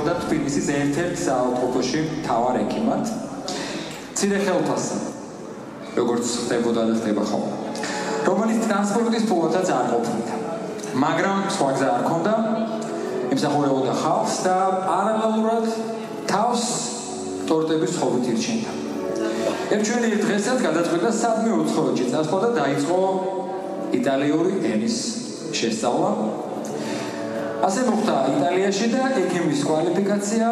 მუშაობდა თბილისის ერთ-ერთ საავადმყოფოში მთავარ ექიმად. მცირე ხელფასზე, როგორც ხდებოდა და ხდება ხოლმე. რომელიც ტრანსპორტის ფულადაც არ ყოფნიდა. მაგრამ სხვა გზა არ ჰქონდა, ემსახურებოდა ხალხს და პარალელურად თავს ტორტების ხოვით ირჩენდა. ერთგვარი დღესაც გადაწყვიტა სადმე უცხოეთში წასვლა და დაიწყო იტალიური ენის შესწავლა. ასე მოხდა იტალიაში და ექიმის კვალიფიკაცია,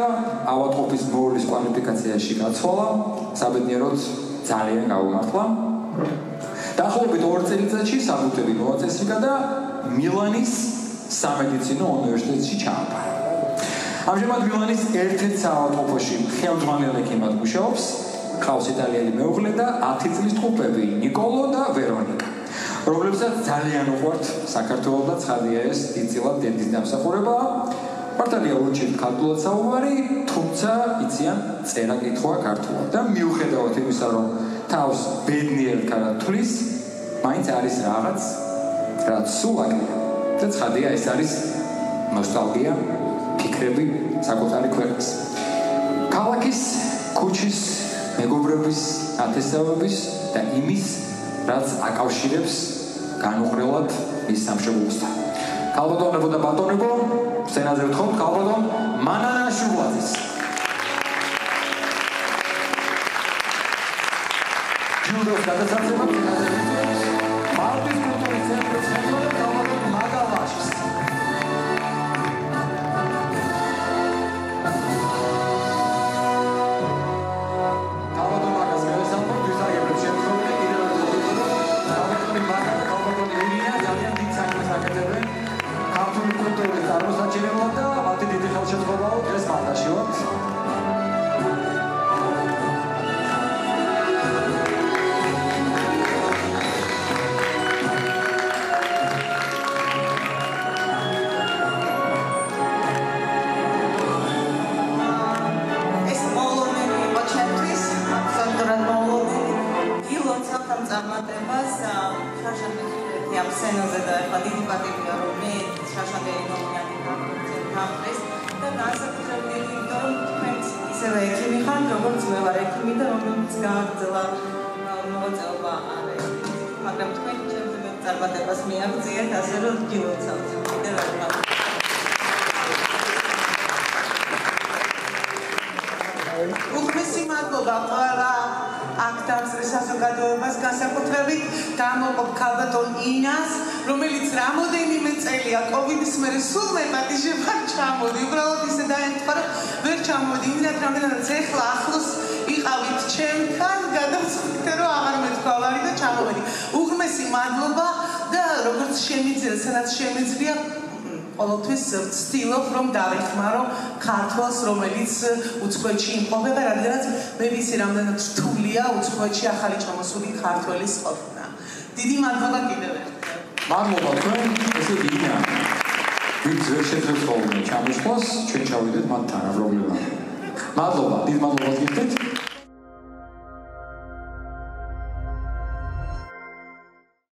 ავადმყოფის მოვლის კვალიფიკაციაში გაცვალა, საბედნიეროდ ძალიან გაუმართლა. დაახლოებით 2 წელიწადში საბუთები მოაწესრიგა და მილანის სამედიცინო უნივერსიტეტში ჩააბარა. ამჟამად მილანის ერთ-ერთ საავადმყოფოში ხელმძღვანელ ექიმად მუშაობს ხავს იტალიელი მეუღლე და 10 წლის ტყუპები ნიკოლო და ვერონიკა, რომლებსაც ძალიან უყვართ საქართველოს და ცხადია ეს დიდწილად დედის დამსახურება. მართალია უჩით ქართულად საუბარი, თუმცა იციან წერა-კითხვა ქართულად და მიუხედავად იმისა, რომ თავს ბედნიერად თვლის, მაინც არის რაღაც, რაც სულ აკეთებს. და ცხადია ეს არის ნოსტალგია, ფიქრები საკუთარი ქვეყნის. ქალაქის, ქუჩის, მეგობრების, ათესავების და იმის, რაც აკავშირებს განუყრელად მის სამშობლოსთან. ქალბატონებო და ბატონებო, სცენაზე ვთხოვთ ქალბატონ მანანა შუბლაძეს. ჯილდოს გადასაცემად სცენაზე ვთხოვთ მალტის კულტურის ცენტრის ხელმძღვანელ ქალბატონ მაგალაშის. შემიძლია ყოველთვის ვცდილობ რომ დავეხმარო ქართველს, რომელიც უცხოეთში იმყოფება, რადგანაც მე ვიცი რამდენად რთულია უცხოეთში ახალი ჩამოსული ქართველის ყოფნა. დიდი მადლობა კიდევ ერთხელ. მადლობა თქვენ, ესე გინდა. ვინც ვერ შეძლებს ხოლმე ჩამოსვლას, ჩვენ ჩავიდეთ მათ თანაბრობლებად. მადლობა, დიდ მადლობას გიხდით.